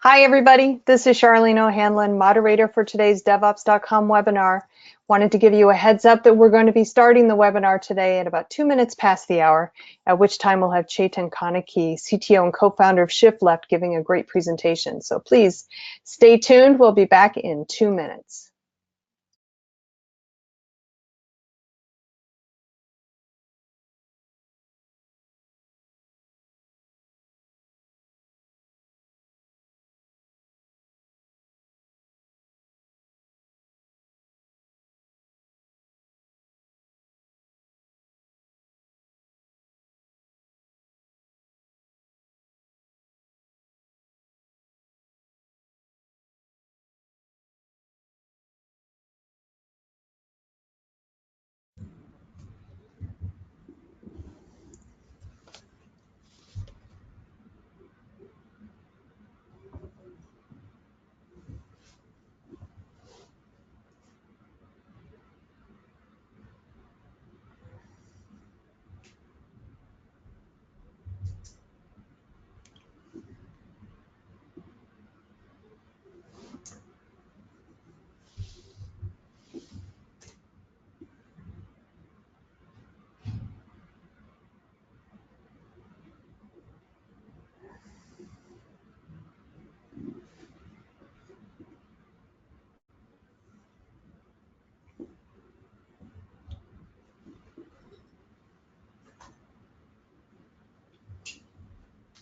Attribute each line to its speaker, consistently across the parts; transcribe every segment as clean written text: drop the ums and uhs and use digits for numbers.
Speaker 1: Hi, everybody. This is Charlene O'Hanlon, moderator for today's DevOps.com webinar. Wanted to give you a heads up that we're going to be starting the webinar today at about 2 minutes past the hour, at which time we'll have Chetan Kaneki, CTO and co-founder of ShiftLeft, giving a great presentation. So please stay tuned. We'll be back in 2 minutes.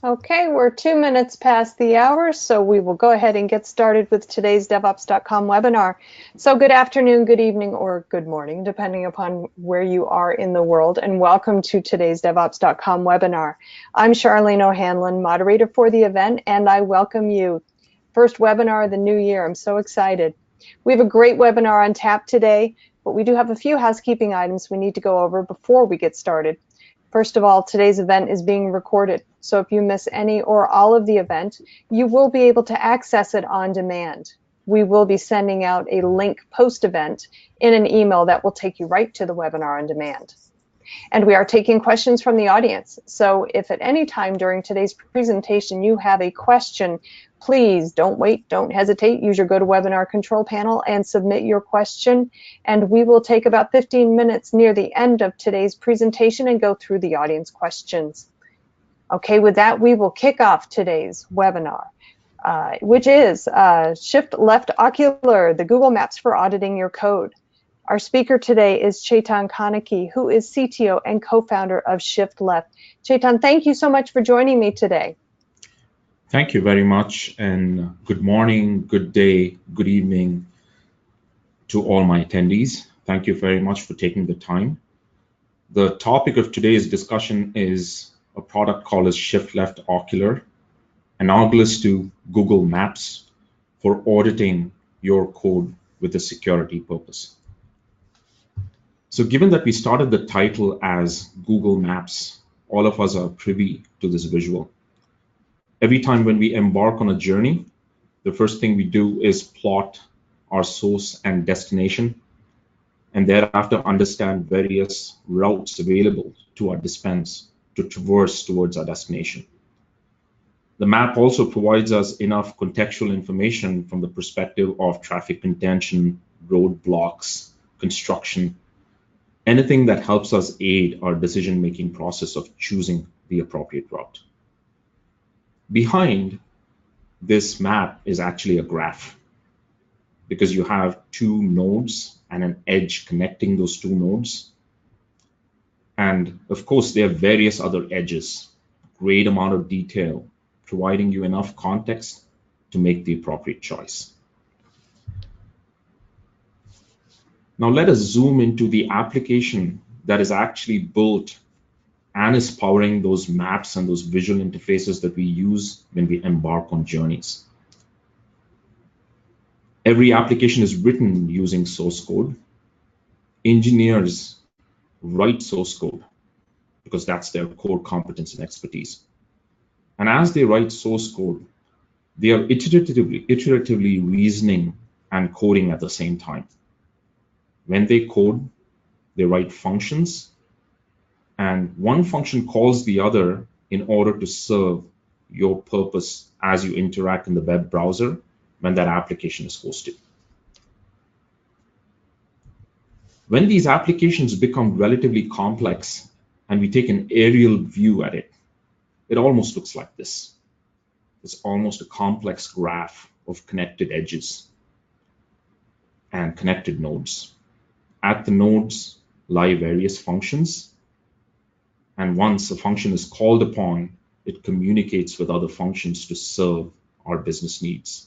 Speaker 1: Okay, we're 2 minutes past the hour, so we will go ahead and get started with today's DevOps.com webinar. So good afternoon, good evening, or good morning, depending upon where you are in the world, and welcome to today's DevOps.com webinar. I'm Charlene O'Hanlon, moderator for the event, and I welcome you. First webinar of the new year. I'm so excited. We have a great webinar on tap today, but we do have a few housekeeping items we need to go over before we get started. First of all, today's event is being recorded, so if you miss any or all of the event, you will be able to access it on demand. We will be sending out a link post-event in an email that will take you right to the webinar on demand. And we are taking questions from the audience. So if at any time during today's presentation you have a question, please don't wait, don't hesitate. Use your GoToWebinar control panel and submit your question. And we will take about 15 minutes near the end of today's presentation and go through the audience questions. Okay, with that, we will kick off today's webinar, which is ShiftLeft Ocular, the Google Maps for auditing your code. Our speaker today is Chetan Kaneki, who is CTO and co-founder of ShiftLeft. Chetan, thank you so much for joining me today.
Speaker 2: Thank you very much, and good morning, good day, good evening to all my attendees. Thank you very much for taking the time. The topic of today's discussion is a product called as ShiftLeft Ocular, analogous to Google Maps for auditing your code with a security purpose. So given that we started the title as Google Maps, all of us are privy to this visual. Every time when we embark on a journey, the first thing we do is plot our source and destination, and thereafter understand various routes available to our dispense to traverse towards our destination. The map also provides us enough contextual information from the perspective of traffic contention, roadblocks, construction, anything that helps us aid our decision-making process of choosing the appropriate route. Behind this map is actually a graph, because you have two nodes and an edge connecting those two nodes. And of course, there are various other edges, great amount of detail, providing you enough context to make the appropriate choice. Now let us zoom into the application that is actually built and is powering those maps and those visual interfaces that we use when we embark on journeys. Every application is written using source code. Engineers write source code because that's their core competence and expertise. And as they write source code, they are iteratively reasoning and coding at the same time. When they code, they write functions, and one function calls the other in order to serve your purpose as you interact in the web browser when that application is hosted. When these applications become relatively complex and we take an aerial view at it, it almost looks like this. It's almost a complex graph of connected edges and connected nodes. At the nodes lie various functions, and once a function is called upon, it communicates with other functions to serve our business needs.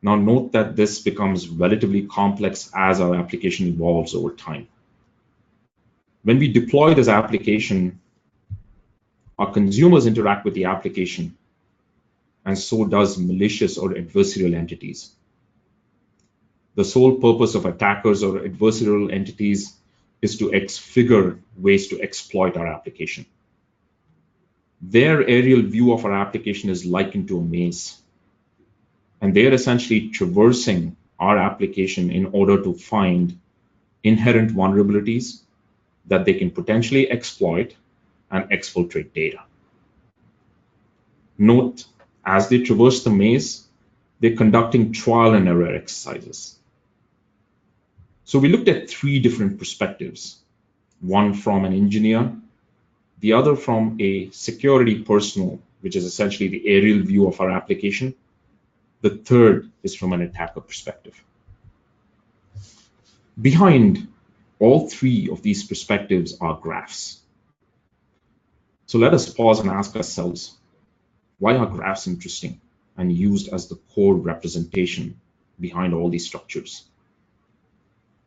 Speaker 2: Now note that this becomes relatively complex as our application evolves over time. When we deploy this application, our consumers interact with the application, and so does malicious or adversarial entities. The sole purpose of attackers or adversarial entities is to figure ways to exploit our application. Their aerial view of our application is likened to a maze, and they're essentially traversing our application in order to find inherent vulnerabilities that they can potentially exploit and exfiltrate data. Note, as they traverse the maze, they're conducting trial and error exercises. So we looked at three different perspectives, one from an engineer, the other from a security personnel, which is essentially the aerial view of our application. The third is from an attacker perspective. Behind all three of these perspectives are graphs. So let us pause and ask ourselves, why are graphs interesting and used as the core representation behind all these structures?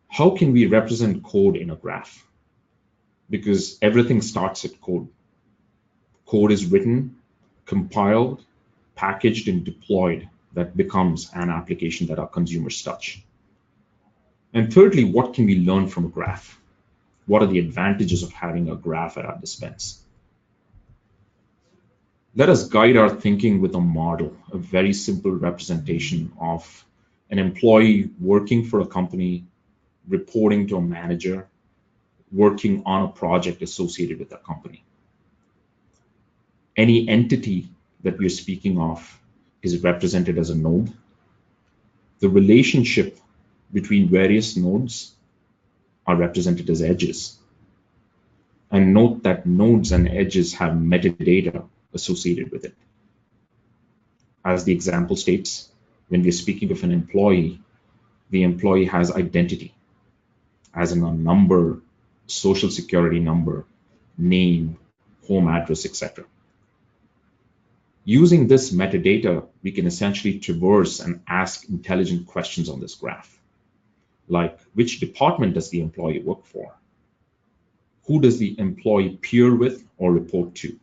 Speaker 2: How can we represent code in a graph? Because everything starts at code. Code is written, compiled, packaged, and deployed that becomes an application that our consumers touch. And thirdly, what can we learn from a graph? What are the advantages of having a graph at our dispense? Let us guide our thinking with a model, a very simple representation of an employee working for a company, reporting to a manager, working on a project associated with that company. Any entity that we're speaking of is represented as a node. The relationship between various nodes are represented as edges. And note that nodes and edges have metadata associated with it. As the example states, when we're speaking of an employee, the employee has identity, as in a number, social security number, name, home address, etc. Using this metadata, we can essentially traverse and ask intelligent questions on this graph, like which department does the employee work for? Who does the employee peer with or report to?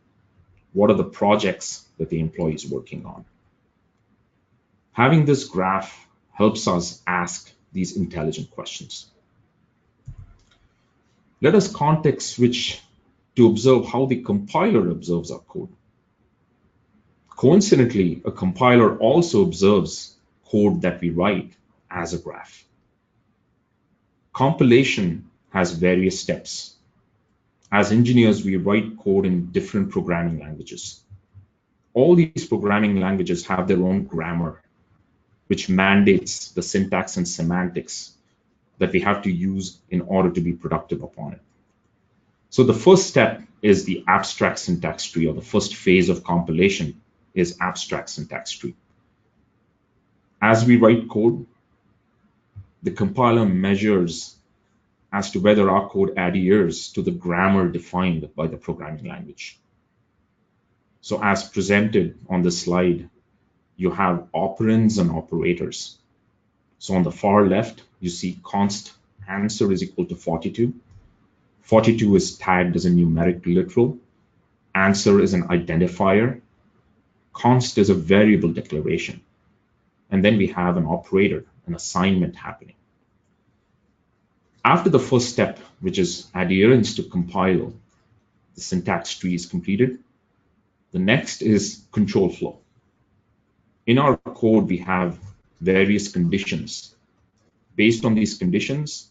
Speaker 2: What are the projects that the employee is working on? Having this graph helps us ask these intelligent questions. Let us context switch to observe how the compiler observes our code. Coincidentally, a compiler also observes code that we write as a graph. Compilation has various steps. As engineers, we write code in different programming languages. All these programming languages have their own grammar, which mandates the syntax and semantics that we have to use in order to be productive upon it. So the first step is the abstract syntax tree, or the first phase of compilation is abstract syntax tree. As we write code, the compiler measures as to whether our code adheres to the grammar defined by the programming language. So as presented on the slide, you have operands and operators. So on the far left, you see const answer is equal to 42. 42 is tagged as a numeric literal. Answer is an identifier. Const is a variable declaration. And then we have an operator, an assignment happening. After the first step, which is adherence to compile, the syntax tree is completed. The next is control flow. In our code, we have various conditions. Based on these conditions,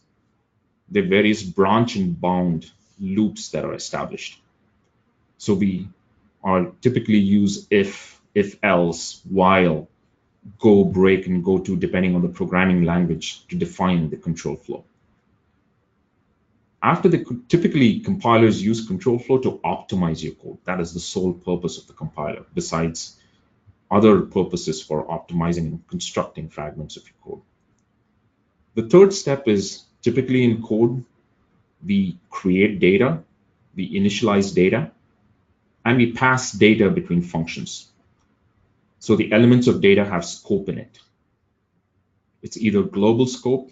Speaker 2: there are various branch and bound loops that are established. So we are typically use if else, while, go, break, and go to, depending on the programming language, to define the control flow. Typically, compilers use control flow to optimize your code. That is the sole purpose of the compiler, besides other purposes for optimizing and constructing fragments of your code. The third step is typically in code, we create data, we initialize data, and we pass data between functions. So the elements of data have scope in it. It's either global scope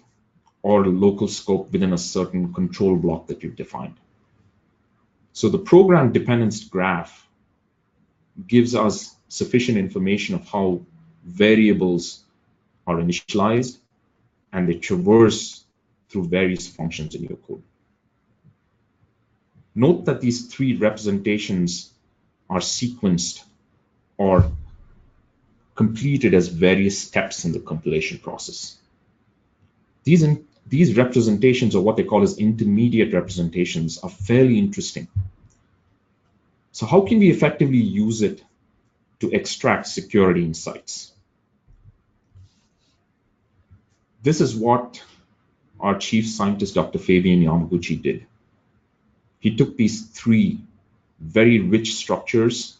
Speaker 2: or local scope within a certain control block that you've defined. So the program dependence graph gives us sufficient information of how variables are initialized and they traverse through various functions in your code. Note that these three representations are sequenced or completed as various steps in the compilation process. These representations, or what they call as intermediate representations, are fairly interesting. So how can we effectively use it to extract security insights? This is what our chief scientist, Dr. Fabian Yamaguchi, did. He took these three very rich structures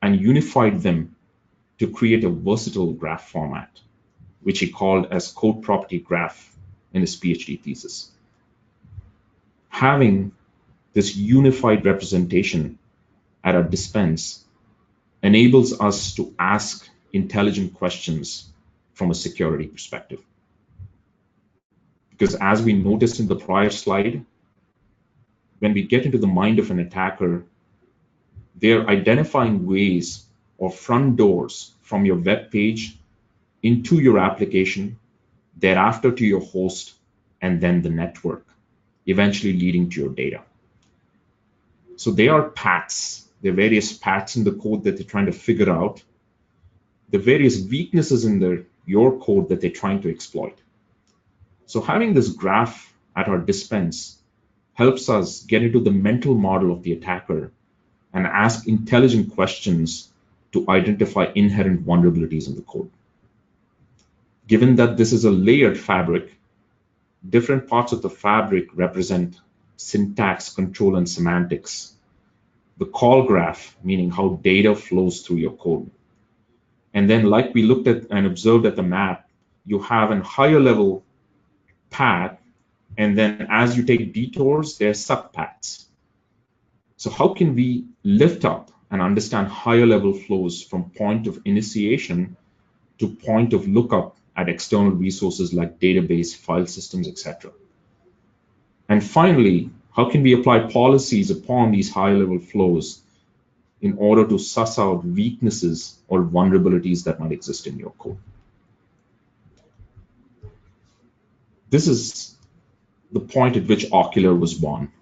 Speaker 2: and unified them to create a versatile graph format, which he called as code property graph in his PhD thesis. Having this unified representation at our dispense enables us to ask intelligent questions from a security perspective. Because as we noticed in the prior slide, when we get into the mind of an attacker, they're identifying ways or front doors from your web page into your application, thereafter to your host, and then the network, eventually leading to your data. So they are paths. There are various paths in the code that they're trying to figure out, the various weaknesses in your code that they're trying to exploit. So having this graph at our dispense helps us get into the mental model of the attacker and ask intelligent questions to identify inherent vulnerabilities in the code. Given that this is a layered fabric, different parts of the fabric represent syntax, control, and semantics. The call graph, meaning how data flows through your code. And then, like we looked at and observed at the map, you have a higher level path, and then as you take detours, there are subpaths. So how can we lift up and understand higher level flows from point of initiation to point of lookup at external resources like database, file systems, etc. And finally, how can we apply policies upon these high level flows in order to suss out weaknesses or vulnerabilities that might exist in your code? This is the point at which Ocular was born.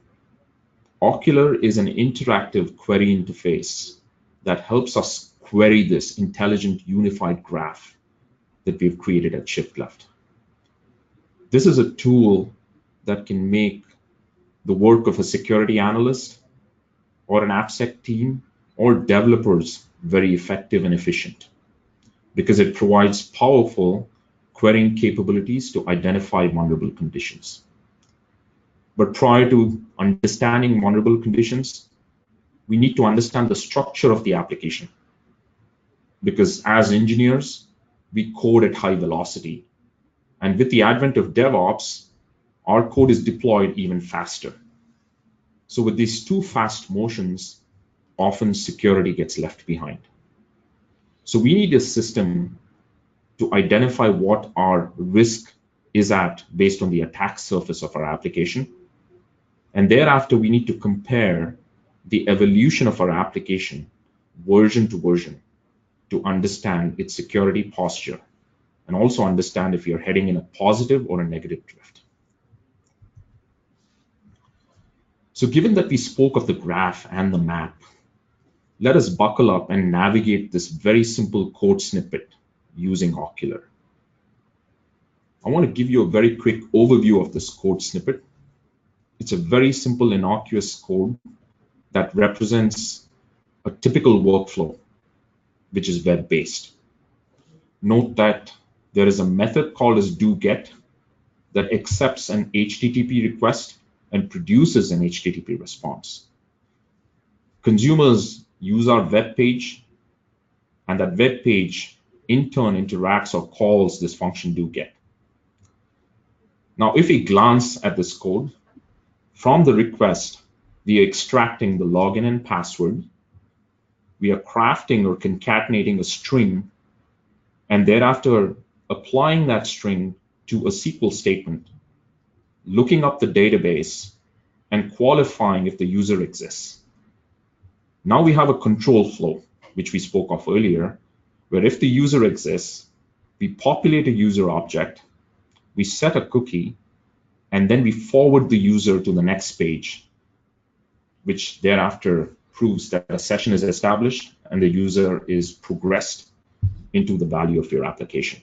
Speaker 2: Ocular is an interactive query interface that helps us query this intelligent unified graph that we've created at ShiftLeft. This is a tool that can make the work of a security analyst or an AppSec team or developers very effective and efficient because it provides powerful querying capabilities to identify vulnerable conditions. But prior to understanding vulnerable conditions, we need to understand the structure of the application. Because as engineers, we code at high velocity. And with the advent of DevOps, our code is deployed even faster. So with these two fast motions, often security gets left behind. So we need a system to identify what our risk is at based on the attack surface of our application. And thereafter, we need to compare the evolution of our application version to version to understand its security posture and also understand if you're heading in a positive or a negative drift. So given that we spoke of the graph and the map, let us buckle up and navigate this very simple code snippet using Ocular. I want to give you a very quick overview of this code snippet. It's a very simple, innocuous code that represents a typical workflow, which is web-based. Note that there is a method called as doGet that accepts an HTTP request and produces an HTTP response. Consumers use our web page, and that web page in turn interacts or calls this function doGet. Now, if we glance at this code, from the request, we are extracting the login and password. We are crafting or concatenating a string, and thereafter applying that string to a SQL statement, looking up the database, and qualifying if the user exists. Now we have a control flow, which we spoke of earlier, where if the user exists, we populate a user object, we set a cookie, and then we forward the user to the next page, which thereafter proves that a session is established and the user is progressed into the value of your application.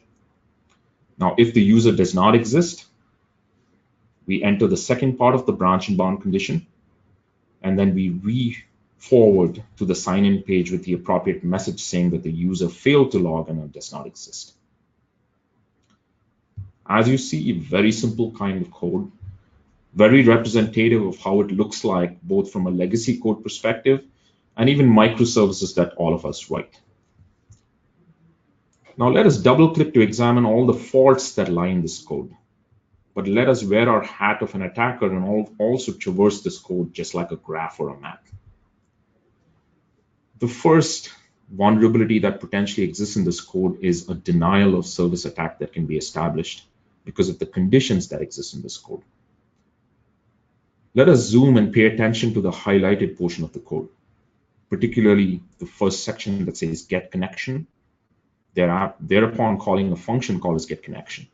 Speaker 2: Now, if the user does not exist, we enter the second part of the branch and bound condition, and then we re-forward to the sign-in page with the appropriate message saying that the user failed to log in and does not exist. As you see, very simple kind of code, very representative of how it looks like both from a legacy code perspective and even microservices that all of us write. Now let us double click to examine all the faults that lie in this code. But let us wear our hat of an attacker and also traverse this code just like a graph or a map. The first vulnerability that potentially exists in this code is a denial of service attack that can be established because of the conditions that exist in this code. Let us zoom and pay attention to the highlighted portion of the code, particularly the first section that says get connection, thereupon calling a function called as get connection.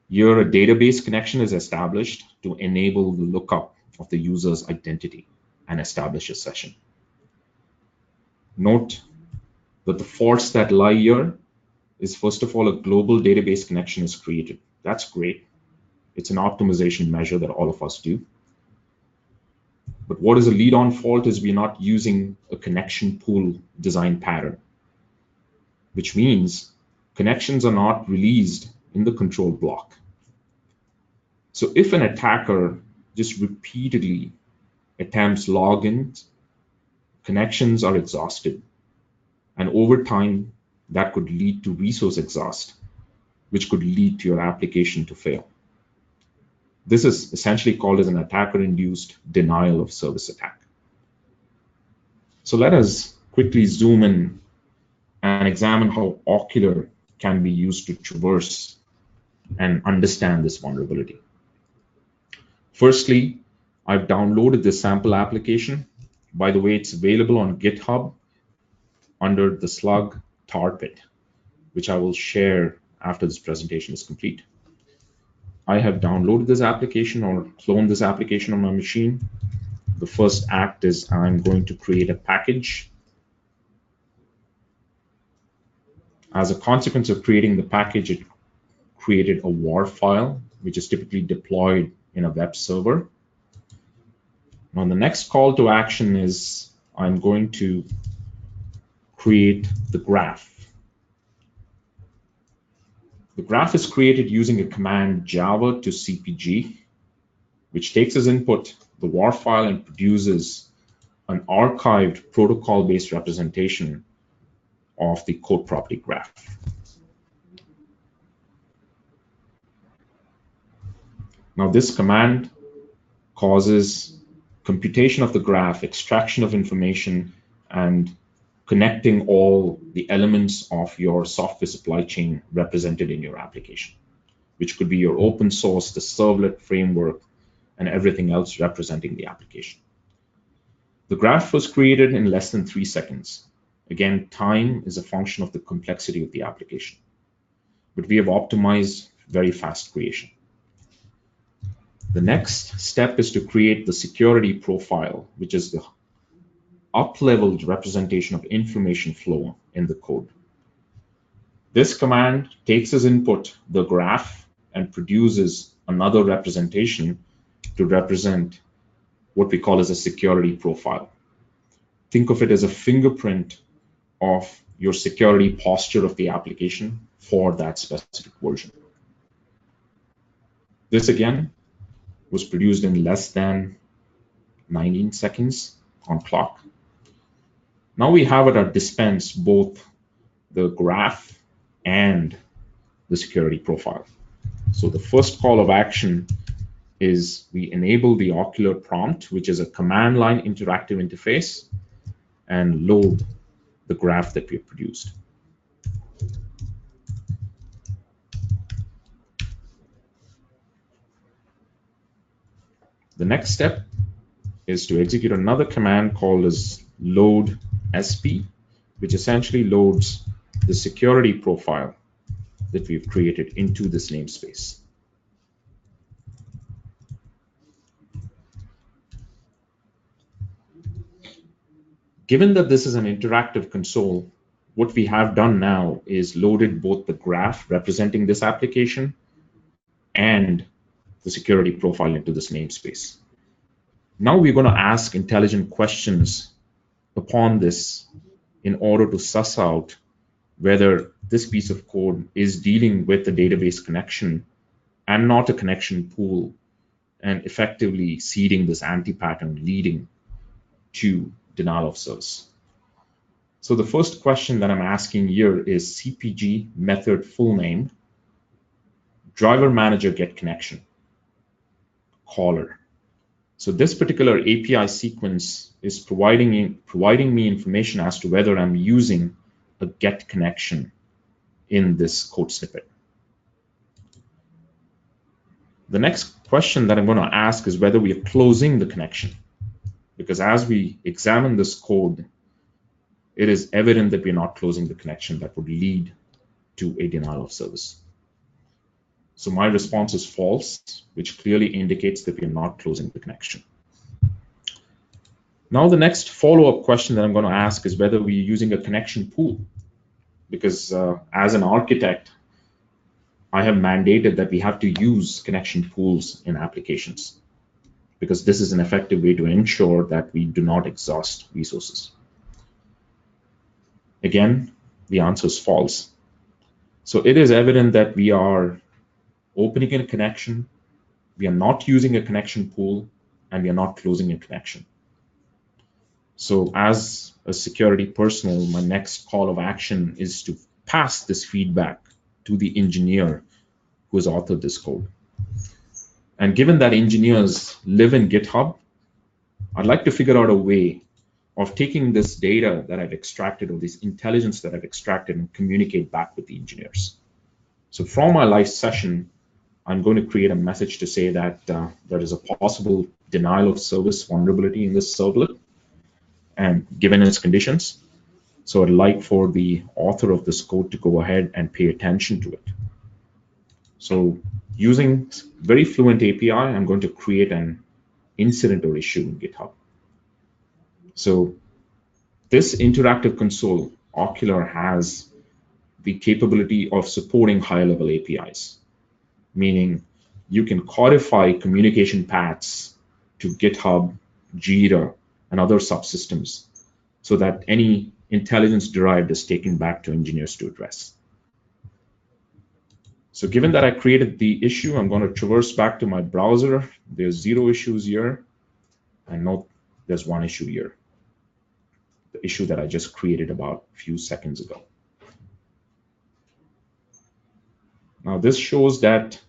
Speaker 2: Here, a database connection is established to enable the lookup of the user's identity and establish a session. Note that the faults that lie here is, first of all, a global database connection is created. That's great. It's an optimization measure that all of us do. But what is a lead-on fault is we're not using a connection pool design pattern, which means connections are not released in the control block. So if an attacker just repeatedly attempts logins, connections are exhausted. And over time, that could lead to resource exhaust, which could lead to your application to fail. This is essentially called as an attacker-induced denial of service attack. So let us quickly zoom in and examine how Ocular can be used to traverse and understand this vulnerability. Firstly, I've downloaded this sample application. By the way, it's available on GitHub under the slug tar-pit, which I will share after this presentation is complete. I have downloaded this application or cloned this application on my machine. The first act is I'm going to create a package. As a consequence of creating the package, it created a WAR file, which is typically deployed in a web server. Now, the next call to action is I'm going to create the graph. The graph is created using a command java to CPG, which takes as input the WAR file and produces an archived protocol-based representation of the code property graph. Now, this command causes computation of the graph, extraction of information, and connecting all the elements of your software supply chain represented in your application, which could be your open source, the servlet framework, and everything else representing the application. The graph was created in less than 3 seconds. Again, time is a function of the complexity of the application, but we have optimized very fast creation. The next step is to create the security profile, which is the up-leveled representation of information flow in the code. This command takes as input the graph and produces another representation to represent what we call as a security profile. think of it as a fingerprint of your security posture of the application for that specific version. This again was produced in less than 19 seconds on clock. Now we have at our dispense both the graph and the security profile. So the first call of action is we enable the Ocular prompt, which is a command line interactive interface, and load the graph that we have produced. The next step is to execute another command called as load SP, which essentially loads the security profile that we've created into this namespace. Given that this is an interactive console, what we have done now is loaded both the graph representing this application and the security profile into this namespace. Now we're going to ask intelligent questions upon this in order to suss out whether this piece of code is dealing with the database connection and not a connection pool, and effectively seeding this anti-pattern leading to denial of service. So the first question that I'm asking here is CPG method full name, driver manager get connection, caller. So this particular API sequence is providing me information as to whether I'm using a get connection in this code snippet. The next question that I'm going to ask is whether we are closing the connection, because as we examine this code, it is evident that we're not closing the connection that would lead to a denial of service. So my response is false, which clearly indicates that we are not closing the connection. Now the next follow-up question that I'm going to ask is whether we're using a connection pool, because as an architect, I have mandated that we have to use connection pools in applications, because this is an effective way to ensure that we do not exhaust resources. Again, the answer is false. So it is evident that we are opening a connection, we are not using a connection pool, and we are not closing a connection. So as a security personnel, my next call of action is to pass this feedback to the engineer who has authored this code. And given that engineers live in GitHub, I'd like to figure out a way of taking this data that I've extracted, or this intelligence that I've extracted, and communicate back with the engineers. So from my live session, I'm going to create a message to say that there is a possible denial of service vulnerability in this servlet, and given its conditions. So I'd like for the author of this code to go ahead and pay attention to it. So using very fluent API, I'm going to create an incident or issue in GitHub. So this interactive console, Ocular, has the capability of supporting higher-level APIs, meaning you can codify communication paths to GitHub, Jira, and other subsystems so that any intelligence derived is taken back to engineers to address. So given that I created the issue, I'm going to traverse back to my browser. There's 0 issues here, and note there's 1 issue here, the issue that I just created about a few seconds ago. Now this shows that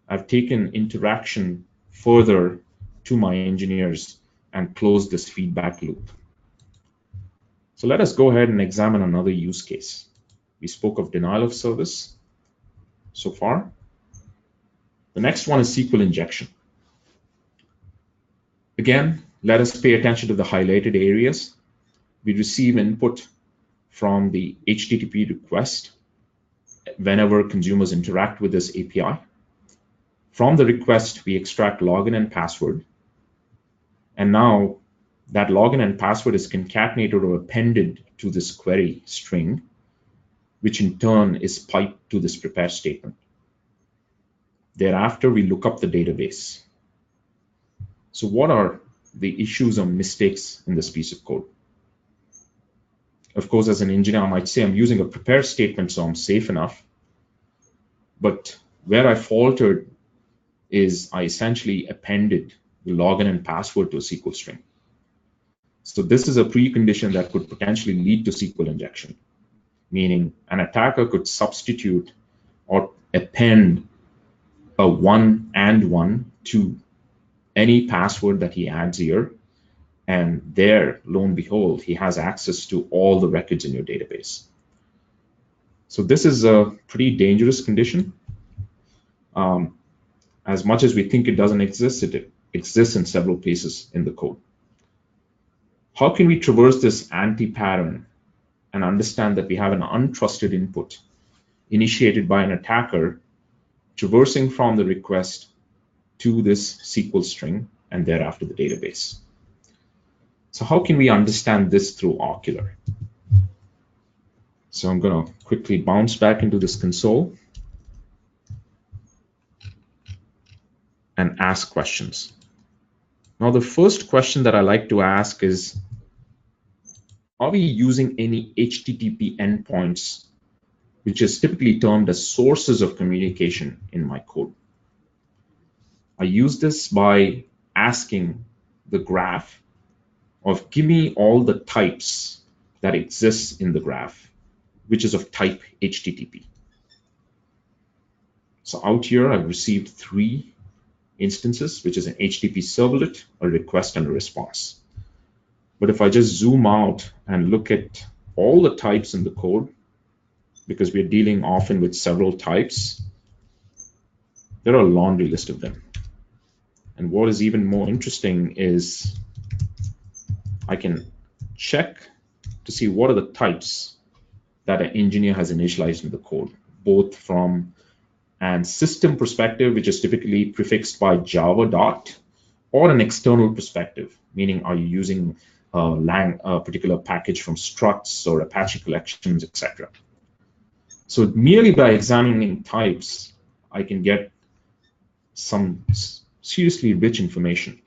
Speaker 2: I've taken interaction further to my engineers and closed this feedback loop. So let us go ahead and examine another use case. We spoke of denial of service so far. The next one is SQL injection. Again, let us pay attention to the highlighted areas. We receive input from the HTTP request whenever consumers interact with this API. From the request, we extract login and password. And now that login and password is concatenated or appended to this query string, which in turn is piped to this prepare statement. Thereafter, we look up the database. So what are the issues or mistakes in this piece of code? Of course, as an engineer, I might say I'm using a prepare statement, so I'm safe enough. But where I faltered is I essentially appended the login and password to a SQL string. So this is a precondition that could potentially lead to SQL injection, meaning an attacker could substitute or append a 1 and 1 to any password that he adds here, and there, lo and behold, he has access to all the records in your database. So this is a pretty dangerous condition. As much as we think it doesn't exist, it exists in several places in the code. How can we traverse this anti-pattern and understand that we have an untrusted input initiated by an attacker traversing from the request to this SQL string and thereafter the database? So how can we understand this through Ocular? So I'm going to quickly bounce back into this console and ask questions. Now, the first question that I like to ask is, are we using any HTTP endpoints, which is typically termed as sources of communication in my code? I use this by asking the graph of give me all the types that exists in the graph, which is of type HTTP. So out here, I've received 3 instances, which is an HTTP servlet, a request, and a response. But if I just zoom out and look at all the types in the code, because we're dealing often with several types, there are a laundry list of them. And what is even more interesting is I can check to see what are the types that an engineer has initialized in the code, both from an system perspective, which is typically prefixed by Java dot, or an external perspective, meaning are you using a particular package from structs or Apache collections, etc. So merely by examining types, I can get some seriously rich information,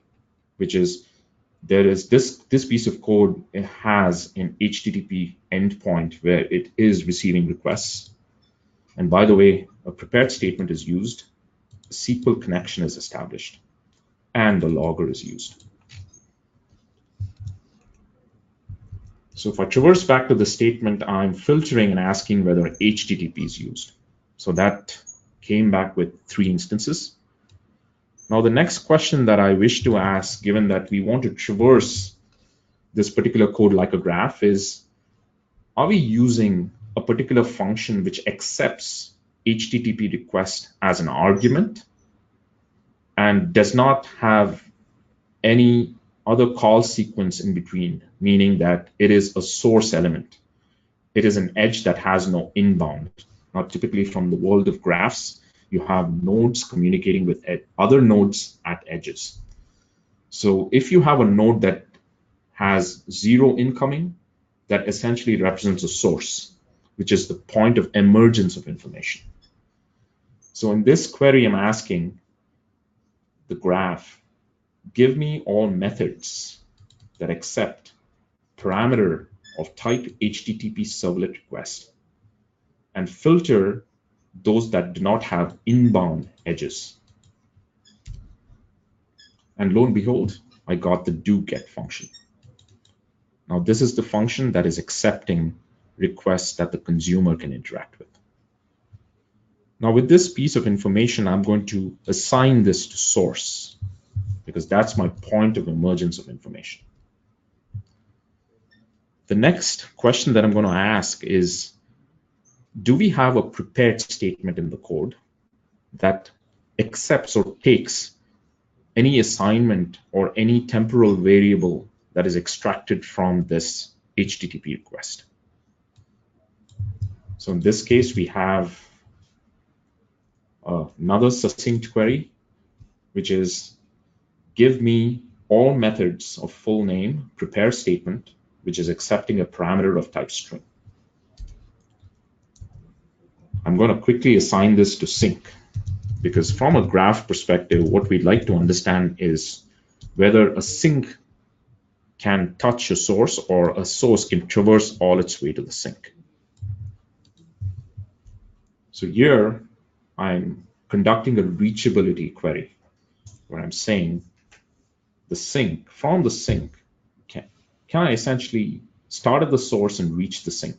Speaker 2: which is there is this piece of code, it has an HTTP endpoint where it is receiving requests. And by the way, a prepared statement is used, a SQL connection is established, and the logger is used. So if I traverse back to the statement, I'm filtering and asking whether HTTP is used. So that came back with 3 instances. Now the next question that I wish to ask, given that we want to traverse this particular code like a graph, is are we using a particular function which accepts HTTP request as an argument and does not have any other call sequence in between, meaning that it is a source element. It is an edge that has no inbound. Now, typically from the world of graphs, you have nodes communicating with other nodes at edges. So if you have a node that has 0 incoming, that essentially represents a source, which is the point of emergence of information. So in this query, I'm asking the graph, give me all methods that accept parameter of type HTTP servlet request and filter those that do not have inbound edges. And lo and behold, I got the do-get function. Now this is the function that is accepting requests that the consumer can interact with. Now with this piece of information, I'm going to assign this to source because that's my point of emergence of information. The next question that I'm going to ask is, do we have a prepared statement in the code that accepts or takes any assignment or any temporal variable that is extracted from this HTTP request? So in this case, we have another succinct query, which is give me all methods of full name prepare statement, which is accepting a parameter of type string. I'm going to quickly assign this to sync because from a graph perspective, what we'd like to understand is whether a sync can touch a source or a source can traverse all its way to the sink. So here I'm conducting a reachability query where I'm saying the sink, from the sink, can I essentially start at the source and reach the sink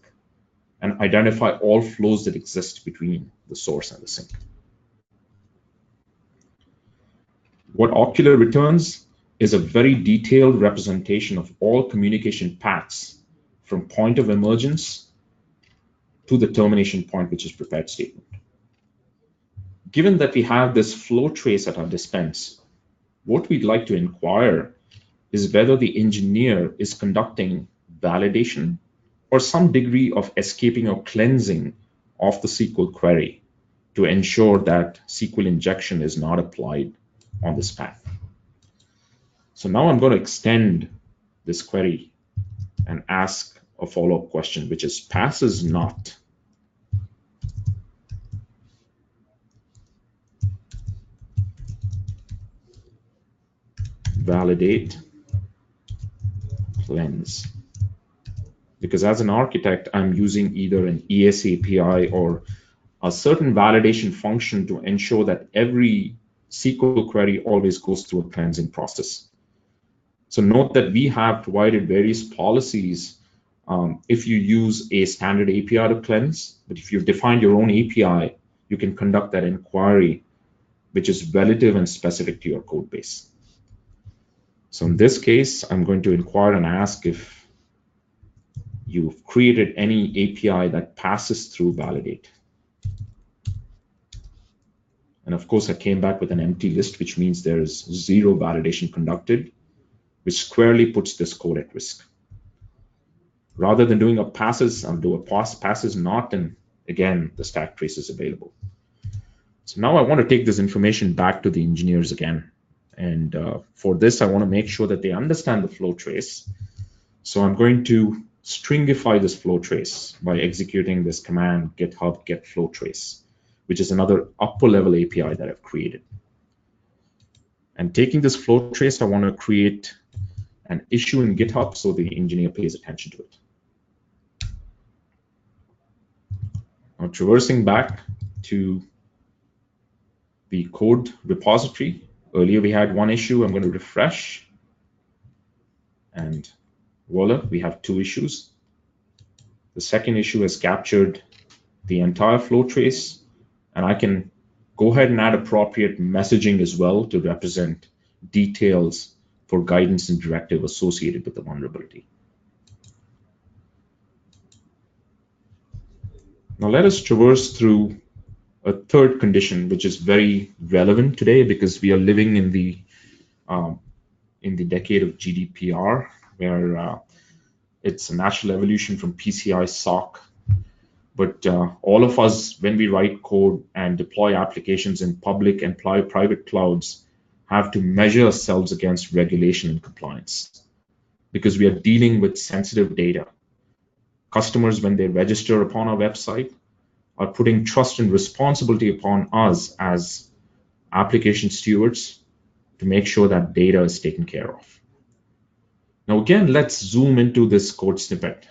Speaker 2: and identify all flows that exist between the source and the sink. What Ocular returns is a very detailed representation of all communication paths from point of emergence to the termination point, which is prepared statement. Given that we have this flow trace at our dispense, what we'd like to inquire is whether the engineer is conducting validation or some degree of escaping or cleansing of the SQL query to ensure that SQL injection is not applied on this path. So now I'm going to extend this query and ask a follow-up question, which is passes not validate cleanse. Because as an architect, I'm using either an ES API or a certain validation function to ensure that every SQL query always goes through a cleansing process. So note that we have provided various policies if you use a standard API to cleanse, but if you've defined your own API, you can conduct that inquiry, which is relative and specific to your code base. So in this case, I'm going to inquire and ask if you've created any API that passes through validate. And of course, I came back with an empty list, which means there's zero validation conducted, which squarely puts this code at risk. Rather than doing a passes, I'll do a passes not, and again, the stack trace is available. So now I want to take this information back to the engineers again. And for this, I want to make sure that they understand the flow trace. So I'm going to stringify this flow trace by executing this command GitHub get flow trace, which is another upper level API that I've created. And taking this flow trace, I want to create an issue in GitHub so the engineer pays attention to it. Now traversing back to the code repository, earlier we had one issue. I'm going to refresh, and voila, we have two issues. The second issue has captured the entire flow trace, and I can go ahead and add appropriate messaging as well to represent details for guidance and directive associated with the vulnerability. Now let us traverse through a third condition, which is very relevant today because we are living in the decade of GDPR, where it's a natural evolution from PCI SOC. But all of us, when we write code and deploy applications in public and private clouds, have to measure ourselves against regulation and compliance because we are dealing with sensitive data. Customers, when they register upon our website, are putting trust and responsibility upon us as application stewards to make sure that data is taken care of. Now, again, let's zoom into this code snippet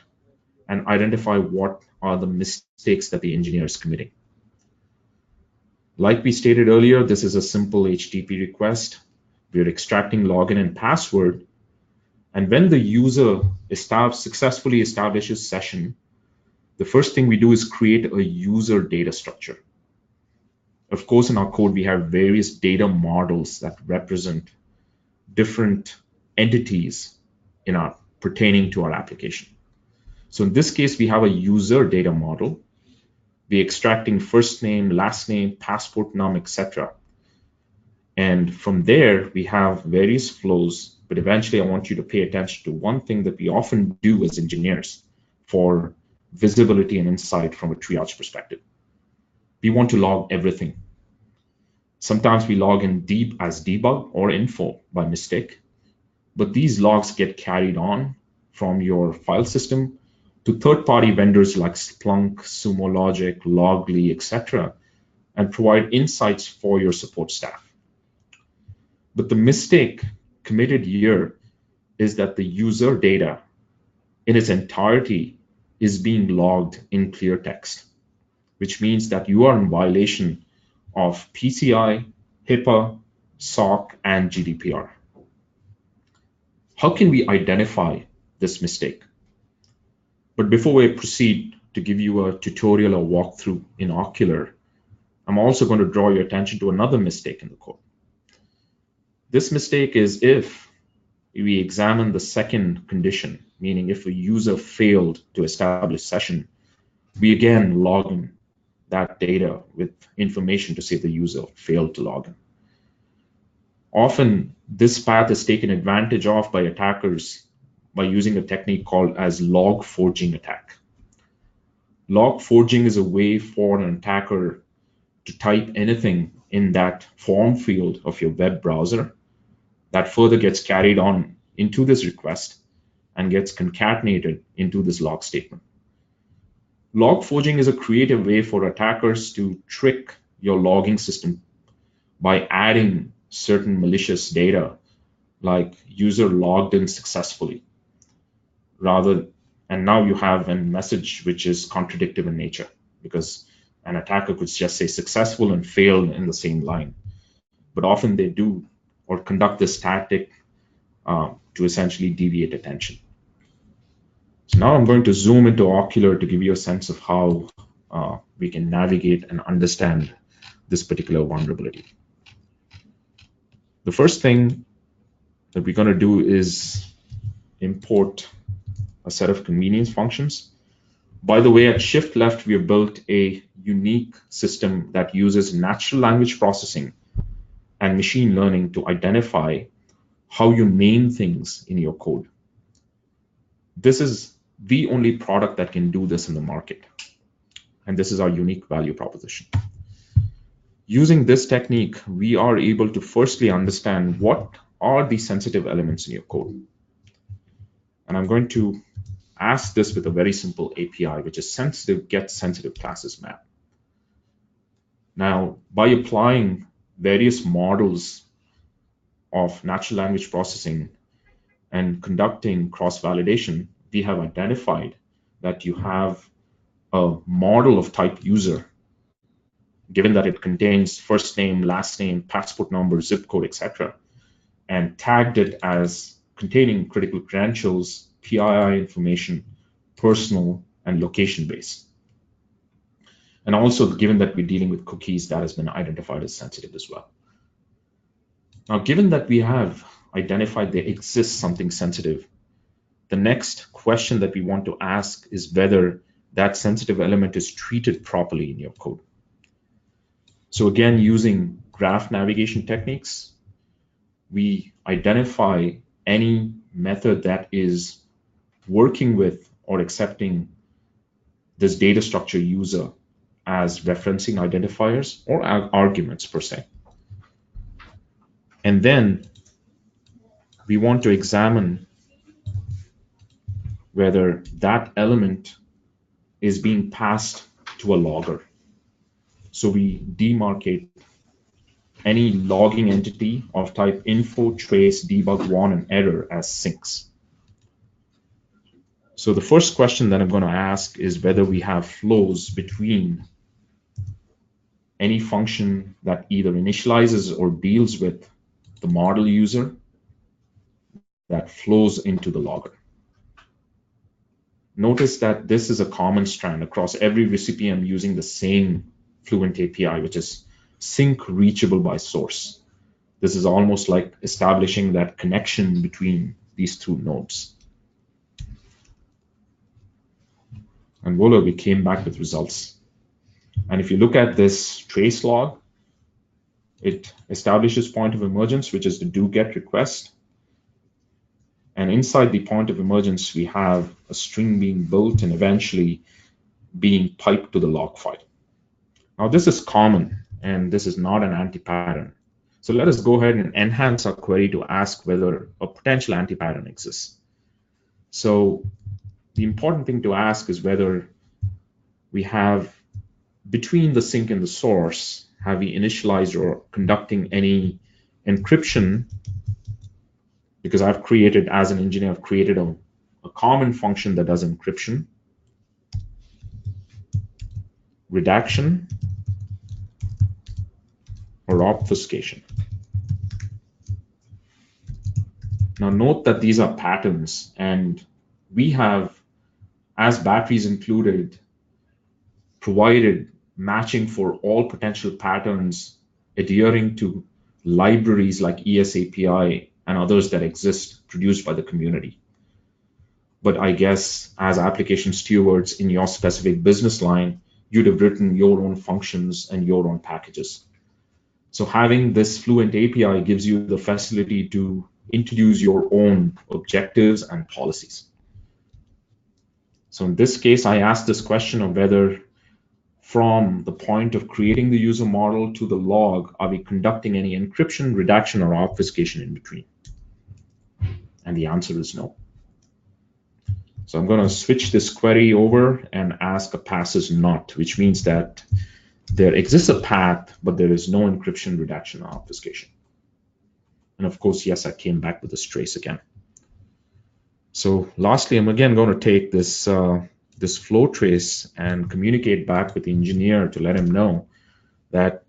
Speaker 2: and identify what are the mistakes that the engineer is committing. Like we stated earlier, this is a simple HTTP request. We're extracting login and password. And when the user successfully establishes session, the first thing we do is create a user data structure. Of course, in our code, we have various data models that represent different entities pertaining to our application. So in this case, we have a user data model. We're extracting first name, last name, passport num, etc. And from there, we have various flows. But eventually, I want you to pay attention to one thing that we often do as engineers for visibility and insight from a triage perspective. We want to log everything. Sometimes we log in deep as debug or info by mistake, but these logs get carried on from your file system to third-party vendors like Splunk, Sumo Logic, Loggly, etc., and provide insights for your support staff. But the mistake committed here is that the user data in its entirety is being logged in clear text, which means that you are in violation of PCI, HIPAA, SOC, and GDPR. How can we identify this mistake? But before we proceed to give you a tutorial or walkthrough in Ocular, I'm also going to draw your attention to another mistake in the code. This mistake is if we examine the second condition, meaning if a user failed to establish session, we again log in that data with information to say the user failed to log in. Often, this path is taken advantage of by attackers by using a technique called as log forging attack. Log forging is a way for an attacker to type anything in that form field of your web browser that further gets carried on into this request and gets concatenated into this log statement. Log forging is a creative way for attackers to trick your logging system by adding certain malicious data like user logged in successfully and now you have a message which is contradictive in nature, because an attacker could just say successful and failed in the same line. But often they do or conduct this tactic to essentially deviate attention. So now I'm going to zoom into Ocular to give you a sense of how we can navigate and understand this particular vulnerability. The first thing that we're going to do is import a set of convenience functions. By the way, at ShiftLeft, we have built a unique system that uses natural language processing and machine learning to identify how you name things in your code. This is the only product that can do this in the market, and this is our unique value proposition. Using this technique, we are able to firstly understand what are the sensitive elements in your code. And I'm going to ask this with a very simple API, which is sensitive get sensitive classes map. Now, by applying various models of natural language processing and conducting cross-validation, we have identified that you have a model of type user, given that it contains first name, last name, passport number, zip code, etc., and tagged it as containing critical credentials, PII information, personal, and location-based. And also, given that we're dealing with cookies, that has been identified as sensitive as well. Now, given that we have identified there exists something sensitive, the next question that we want to ask is whether that sensitive element is treated properly in your code. So again, using graph navigation techniques, we identify any method that is working with or accepting this data structure user as referencing identifiers or arguments per se. And then we want to examine whether that element is being passed to a logger. So we demarcate any logging entity of type info, trace, debug, warn, and error as syncs. So the first question that I'm going to ask is whether we have flows between any function that either initializes or deals with the model user that flows into the logger. Notice that this is a common strand across every recipient using the same Fluent API, which is sync reachable by source. This is almost like establishing that connection between these two nodes. And voila, we came back with results. And if you look at this trace log, it establishes point of emergence, which is the do get request. And inside the point of emergence, we have a string being built and eventually being piped to the log file. Now, this is common, and this is not an anti-pattern. So let us go ahead and enhance our query to ask whether a potential anti-pattern exists. So the important thing to ask is whether we have, between the sync and the source, have we initialized or conducting any encryption because I've created, as an engineer, I've created a common function that does encryption, redaction, or obfuscation. Now note that these are patterns, and we have, as batteries included, provided matching for all potential patterns adhering to libraries like ESAPI and others that exist produced by the community. But I guess as application stewards in your specific business line, you'd have written your own functions and your own packages. So having this Fluent API gives you the facility to introduce your own objectives and policies. So in this case, I asked this question of whether from the point of creating the user model to the log, are we conducting any encryption, redaction, or obfuscation in between? And the answer is no. So I'm going to switch this query over and ask a passes not, which means that there exists a path, but there is no encryption, redaction, or obfuscation. And of course, yes, I came back with this trace again. So lastly, I'm again going to take this this flow trace and communicate back with the engineer to let him know that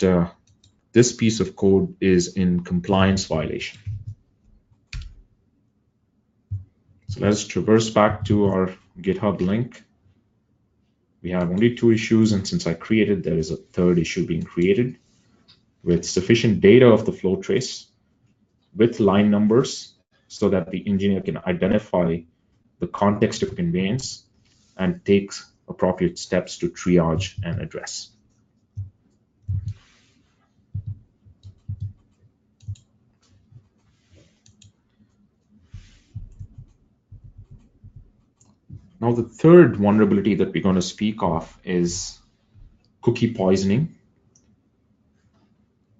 Speaker 2: this piece of code is in compliance violation. So let's traverse back to our GitHub link. We have only 2 issues, and since I created, there is a 3rd issue being created with sufficient data of the flow trace with line numbers so that the engineer can identify the context of conveyance and takes appropriate steps to triage and address. Now, the 3rd vulnerability that we're going to speak of is cookie poisoning.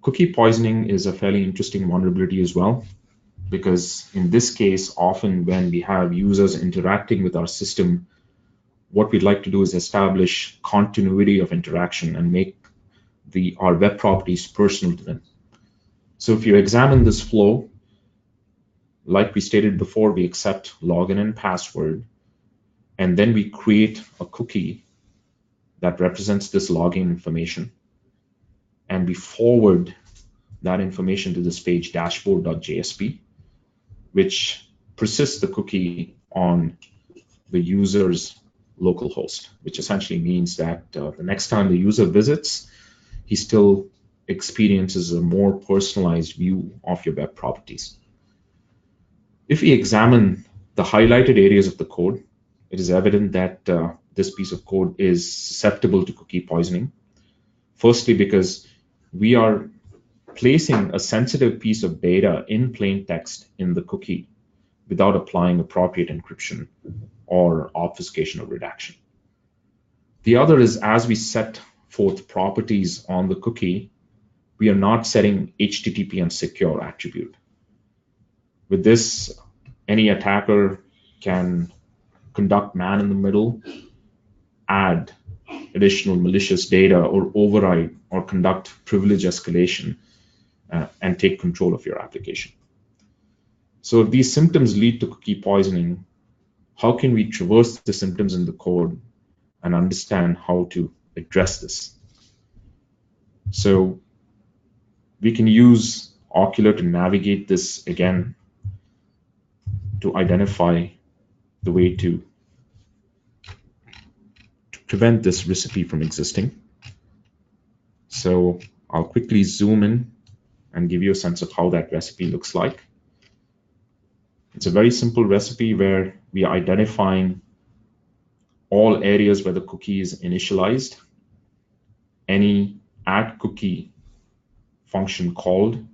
Speaker 2: Cookie poisoning is a fairly interesting vulnerability as well, because in this case, often when we have users interacting with our system, what we'd like to do is establish continuity of interaction and make our web properties personal to them. So if you examine this flow, like we stated before, we accept login and password, and then we create a cookie that represents this login information, and we forward that information to this page dashboard.jsp, which persists the cookie on the user's local host, which essentially means that the next time the user visits, he still experiences a more personalized view of your web properties. If we examine the highlighted areas of the code, it is evident that this piece of code is susceptible to cookie poisoning. Firstly, because we are placing a sensitive piece of data in plain text in the cookie without applying appropriate encryption or obfuscation or redaction. The other is, as we set forth properties on the cookie, we are not setting HTTP and secure attribute. With this, any attacker can conduct man-in-the-middle, add additional malicious data, or override or conduct privilege escalation and take control of your application. So if these symptoms lead to cookie poisoning, how can we traverse the symptoms in the code and understand how to address this? So we can use Ocular to navigate this again to identify the way to prevent this recipe from existing. So I'll quickly zoom in and give you a sense of how that recipe looks like. It's a very simple recipe where we are identifying all areas where the cookie is initialized, any add cookie function called,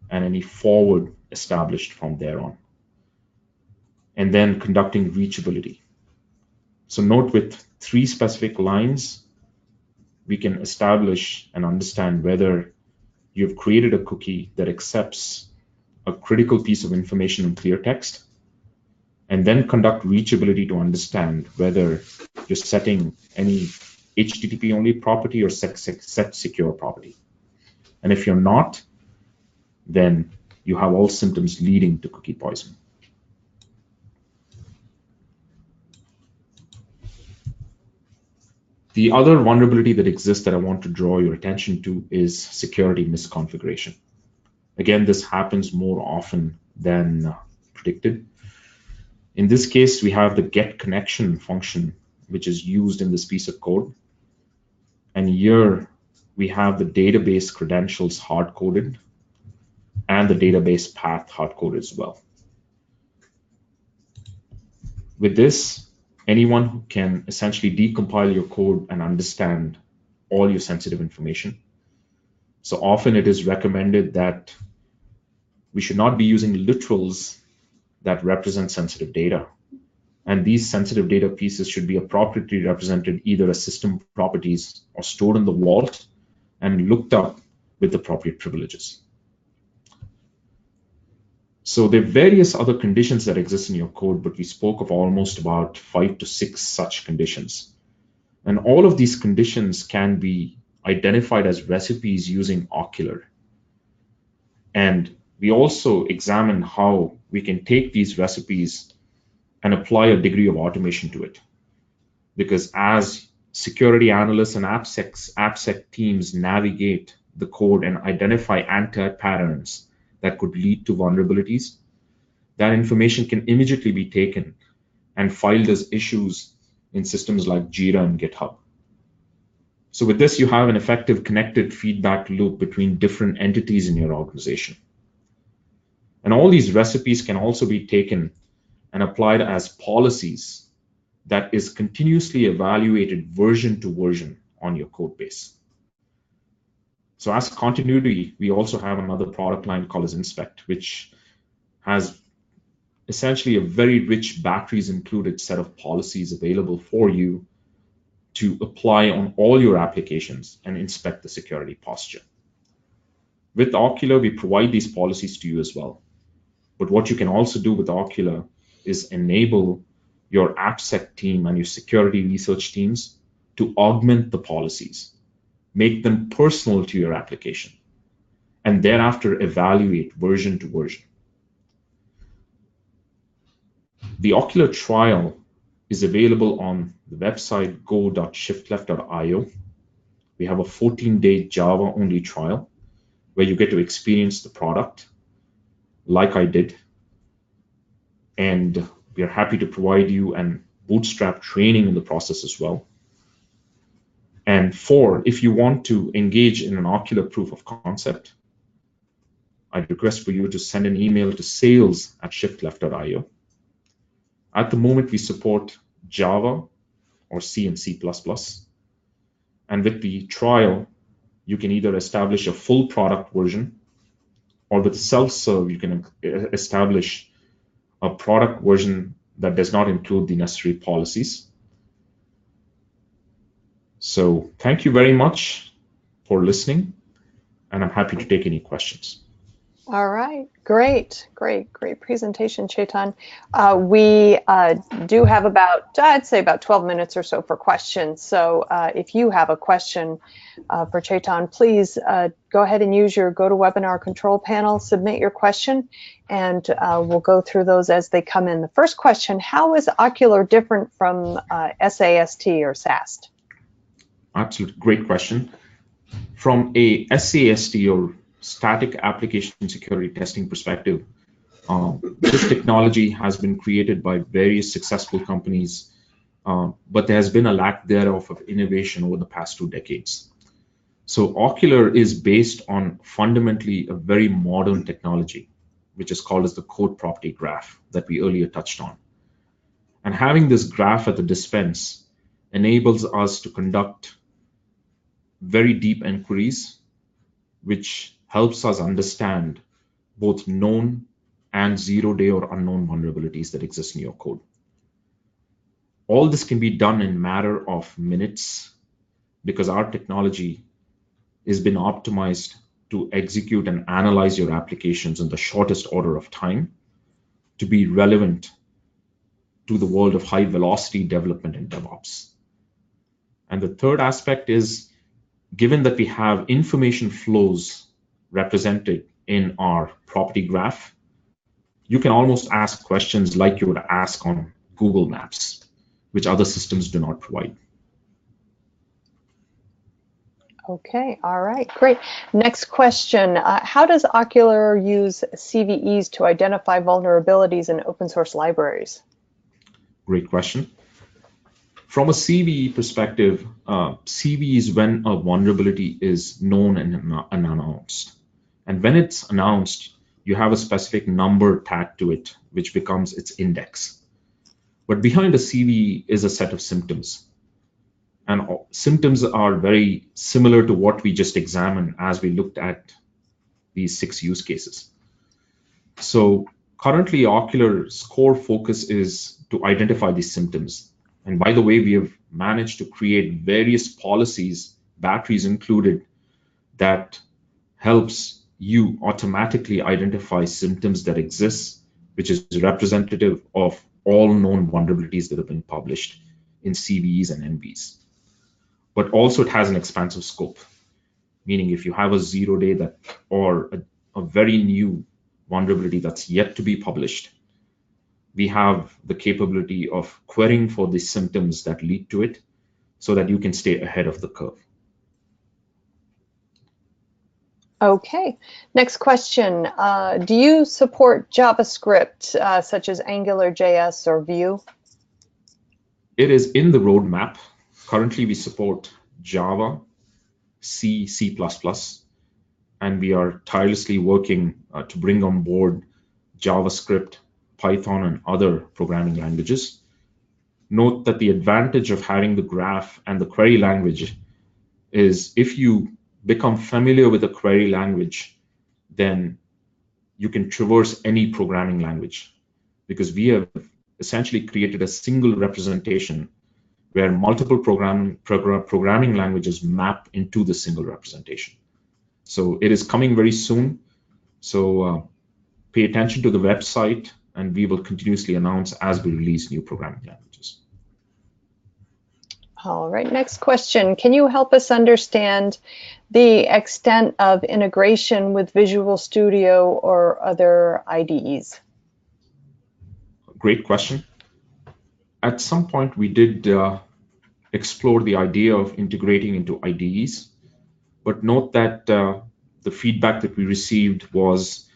Speaker 2: and any forward established from there on, and then conducting reachability. So note, with 3 specific lines, we can establish and understand whether you've created a cookie that accepts a critical piece of information in clear text, and then conduct reachability to understand whether you're setting any HTTP only property or set secure property. And if you're not, then you have all symptoms leading to cookie poisoning. The other vulnerability that exists that I want to draw your attention to is security misconfiguration. Again, this happens more often than predicted. In this case, we have the get connection function, which is used in this piece of code. And here we have the database credentials hard-coded and the database path hard-coded as well. With this, anyone who can essentially decompile your code and understand all your sensitive information. So often it is recommended that we should not be using literals that represent sensitive data. And these sensitive data pieces should be appropriately represented either as system properties or stored in the vault and looked up with appropriate privileges. So there are various other conditions that exist in your code, but we spoke of almost about 5 to 6 such conditions. And all of these conditions can be identified as recipes using Ocular. And we also examine how we can take these recipes and apply a degree of automation to it. Because as security analysts and AppSec teams navigate the code and identify anti-patterns that could lead to vulnerabilities, that information can immediately be taken and filed as issues in systems like Jira and GitHub. So with this, you have an effective connected feedback loop between different entities in your organization. And all these recipes can also be taken and applied as policies that is continuously evaluated version to version on your code base. So as continuity, we also have another product line called as Inspect, which has essentially a very rich batteries included set of policies available for you to apply on all your applications and inspect the security posture. With Ocular, we provide these policies to you as well. But what you can also do with Ocular is enable your AppSec team and your security research teams to augment the policies, make them personal to your application, and thereafter evaluate version to version. The Ocular trial is available on the website go.shiftleft.io. We have a 14-day Java-only trial where you get to experience the product like I did. And we are happy to provide you an bootstrap training in the process as well. And 4, if you want to engage in an Ocular proof of concept, I'd request for you to send an email to sales@shiftleft.io. At the moment, we support Java or C and C++. And with the trial, you can either establish a full product version, or with self-serve, you can establish a product version that does not include the necessary policies. So thank you very much for listening, and I'm happy to take any questions.
Speaker 1: All right, great presentation, Chetan. We do have about, I'd say about 12 minutes or so for questions. So if you have a question for Chetan, please go ahead and use your GoToWebinar control panel, submit your question, and we'll go through those as they come in. The first question, how is Ocular different from SAST or SAST?
Speaker 2: Absolutely, great question. From a SAST or static application security testing perspective, this technology has been created by various successful companies, but there has been a lack thereof of innovation over the past 2 decades. So Ocular is based on fundamentally a very modern technology, which is called as the code property graph that we earlier touched on. And having this graph at the dispense enables us to conduct very deep inquiries, which helps us understand both known and 0-day or unknown vulnerabilities that exist in your code. All this can be done in a matter of minutes because our technology has been optimized to execute and analyze your applications in the shortest order of time to be relevant to the world of high velocity development and DevOps. And the third aspect is, given that we have information flows represented in our property graph, you can almost ask questions like you would ask on Google Maps, which other systems do not provide.
Speaker 1: Okay, all right, great. Next question. How does Ocular use CVEs to identify vulnerabilities in open source libraries?
Speaker 2: Great question. From a CVE perspective, CVE is when a vulnerability is known and announced. And when it's announced, you have a specific number tagged to it, which becomes its index. But behind a CVE is a set of symptoms. And symptoms are very similar to what we just examined as we looked at these 6 use cases. So currently, Ocular's core focus is to identify these symptoms. And by the way, we have managed to create various policies, batteries included, that helps you automatically identify symptoms that exist, which is representative of all known vulnerabilities that have been published in CVEs and NVs. But also it has an expansive scope, meaning if you have a 0-day that or a very new vulnerability that's yet to be published, we have the capability of querying for the symptoms that lead to it so that you can stay ahead of the curve.
Speaker 1: Okay, next question. Do you support JavaScript such as AngularJS or Vue?
Speaker 2: It is in the roadmap. Currently, we support Java, C, C++, and we are tirelessly working to bring on board JavaScript, Python, and other programming languages. Note that the advantage of having the graph and the query language is if you become familiar with a query language, then you can traverse any programming language, because we have essentially created a single representation where multiple programming languages map into the single representation. So it is coming very soon. So pay attention to the website, and we will continuously announce as we release new programming languages.
Speaker 1: All right, next question. Can you help us understand the extent of integration with Visual Studio or other IDEs?
Speaker 2: Great question. At some point, we did explore the idea of integrating into IDEs, but note that the feedback that we received was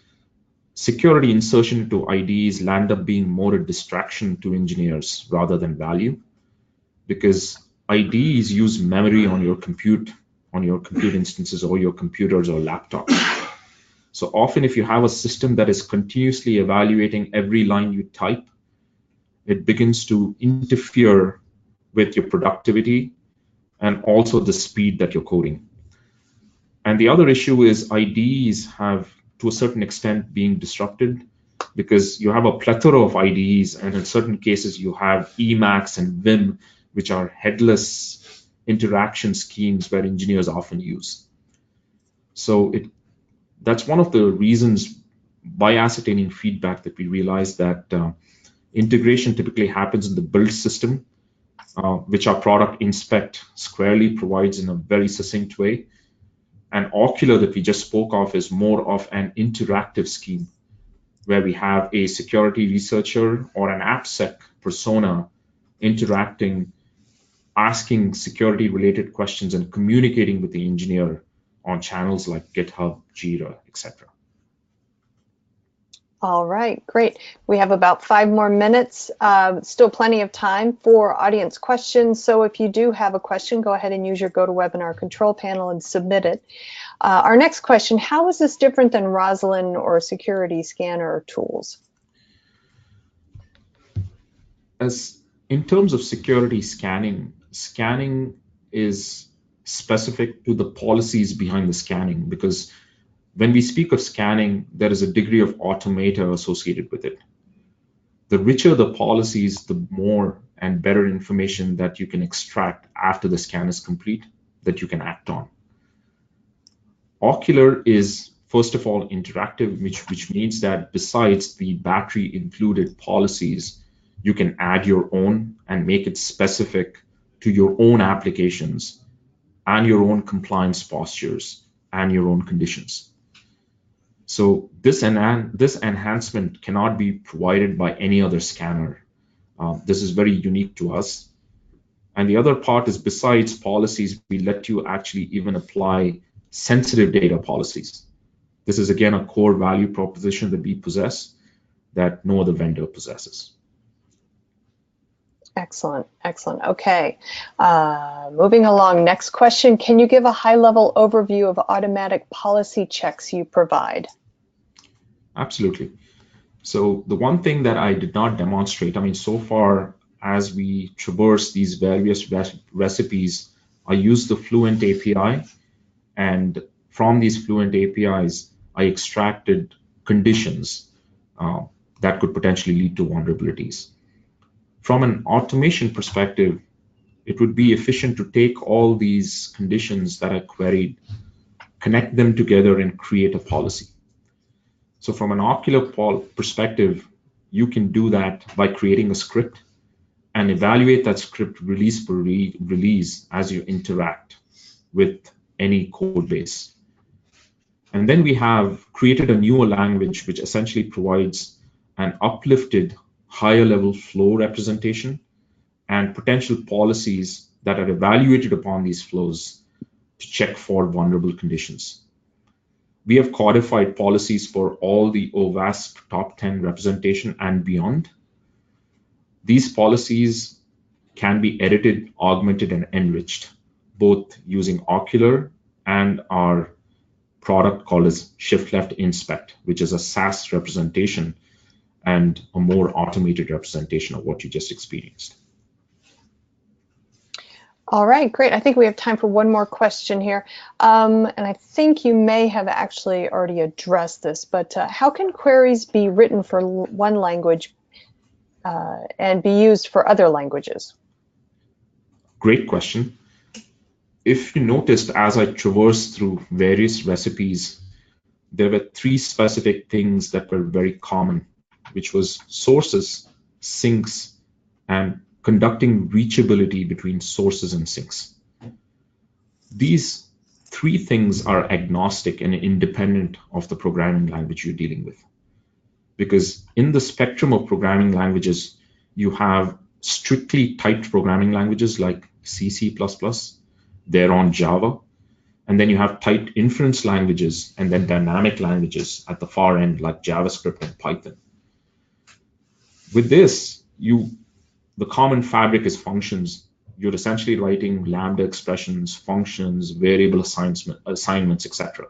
Speaker 2: security insertion into IDEs land up being more a distraction to engineers rather than value, because IDEs use memory on your compute instances or your computers or laptops. So often if you have a system that is continuously evaluating every line you type, it begins to interfere with your productivity and also the speed that you're coding. And the other issue is IDEs have, to a certain extent, being disrupted because you have a plethora of IDEs, and in certain cases you have Emacs and Vim, which are headless interaction schemes where engineers often use. So that's one of the reasons, by ascertaining feedback, that we realized that integration typically happens in the build system, which our product Inspect squarely provides in a very succinct way. And Ocular that we just spoke of is more of an interactive scheme where we have a security researcher or an AppSec persona interacting, asking security related questions and communicating with the engineer on channels like GitHub, Jira, etc.
Speaker 1: All right, great. We have about 5 more minutes, still plenty of time for audience questions. So if you do have a question, go ahead and use your GoToWebinar control panel and submit it. Our next question, how is this different than Roslyn or security scanner tools?
Speaker 2: As in terms of security scanning is specific to the policies behind the scanning, because when we speak of scanning, there is a degree of automata associated with it. The richer the policies, the more and better information that you can extract after the scan is complete that you can act on. Ocular is, first of all, interactive, which means that besides the battery included policies, you can add your own and make it specific to your own applications and your own compliance postures and your own conditions. So this enhancement cannot be provided by any other scanner. This is very unique to us. And the other part is, besides policies, we let you actually even apply sensitive data policies. This is, again, a core value proposition that we possess that no other vendor possesses.
Speaker 1: Excellent, excellent. Okay, moving along. Next question, can you give a high-level overview of automatic policy checks you provide?
Speaker 2: Absolutely. So the one thing that I did not demonstrate, I mean, so far, as we traverse these various recipes, I use the Fluent API, and from these Fluent APIs, I extracted conditions that could potentially lead to vulnerabilities. From an automation perspective, it would be efficient to take all these conditions that I queried, connect them together, and create a policy. So from an Ocular perspective, you can do that by creating a script and evaluate that script release per release as you interact with any code base. And then we have created a newer language which essentially provides an uplifted higher level flow representation and potential policies that are evaluated upon these flows to check for vulnerable conditions. We have codified policies for all the OWASP top 10 representation and beyond. These policies can be edited, augmented, and enriched, both using Ocular and our product called as ShiftLeft Inspect, which is a SaaS representation and a more automated representation of what you just experienced.
Speaker 1: All right, great. I think we have time for one more question here. And I think you may have actually already addressed this, but how can queries be written for one language and be used for other languages?
Speaker 2: Great question. If you noticed, as I traversed through various recipes, there were three specific things that were very common, which was sources, sinks, and conducting reachability between sources and sinks. These three things are agnostic and independent of the programming language you're dealing with. Because in the spectrum of programming languages, you have strictly typed programming languages like C, C++, they're on Java, and then you have typed inference languages and then dynamic languages at the far end like JavaScript and Python. With this, the common fabric is functions. You're essentially writing Lambda expressions, functions, variable assignments, etc.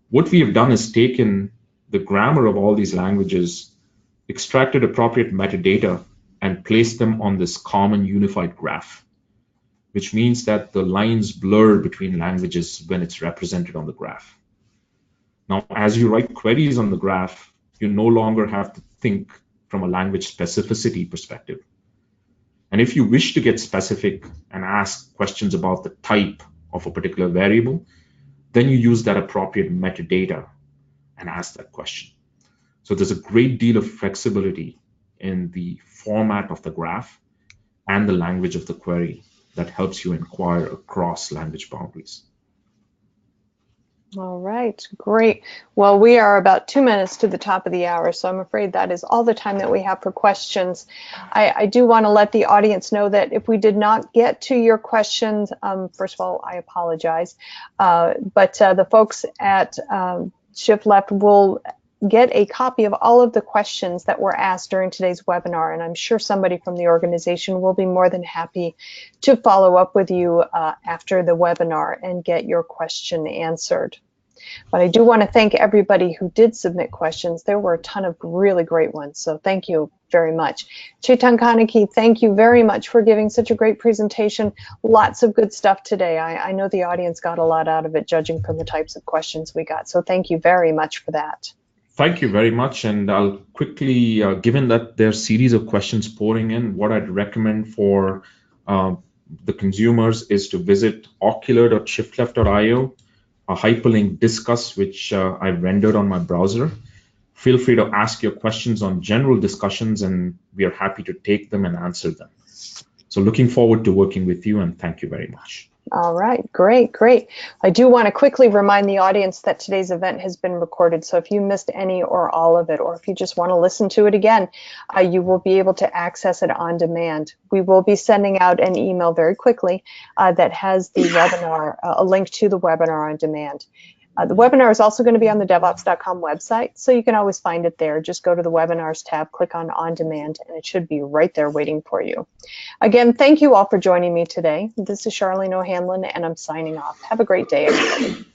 Speaker 2: What we have done is taken the grammar of all these languages, extracted appropriate metadata, and placed them on this common unified graph, which means that the lines blur between languages when it's represented on the graph. Now, as you write queries on the graph, you no longer have to think from a language specificity perspective. And if you wish to get specific and ask questions about the type of a particular variable, then you use that appropriate metadata and ask that question. So there's a great deal of flexibility in the format of the graph and the language of the query that helps you inquire across language boundaries.
Speaker 1: All right, great. Well, we are about 2 minutes to the top of the hour, so I'm afraid that is all the time that we have for questions. I do want to let the audience know that if we did not get to your questions, first of all, I apologize, but the folks at ShiftLeft will get a copy of all of the questions that were asked during today's webinar, and I'm sure somebody from the organization will be more than happy to follow up with you after the webinar and get your question answered. But I do want to thank everybody who did submit questions. There were a ton of really great ones, so thank you very much. Chetan Kaneki, thank you very much for giving such a great presentation. Lots of good stuff today. I know the audience got a lot out of it, judging from the types of questions we got, so thank you very much for that.
Speaker 2: Thank you very much, and I'll quickly, given that there's a series of questions pouring in, what I'd recommend for the consumers is to visit ocular.shiftleft.io, a hyperlink discuss, which I've rendered on my browser. Feel free to ask your questions on general discussions, and we are happy to take them and answer them. So looking forward to working with you, and thank you very much.
Speaker 1: All right, great, great. I do want to quickly remind the audience that today's event has been recorded, so if you missed any or all of it, or if you just want to listen to it again, you will be able to access it on demand. We will be sending out an email very quickly that has the webinar, a link to the webinar on demand. The webinar is also going to be on the DevOps.com website, so you can always find it there. Just go to the webinars tab, click on demand, and it should be right there waiting for you. Again, thank you all for joining me today. This is Charlene O'Hanlon, and I'm signing off. Have a great day, everybody.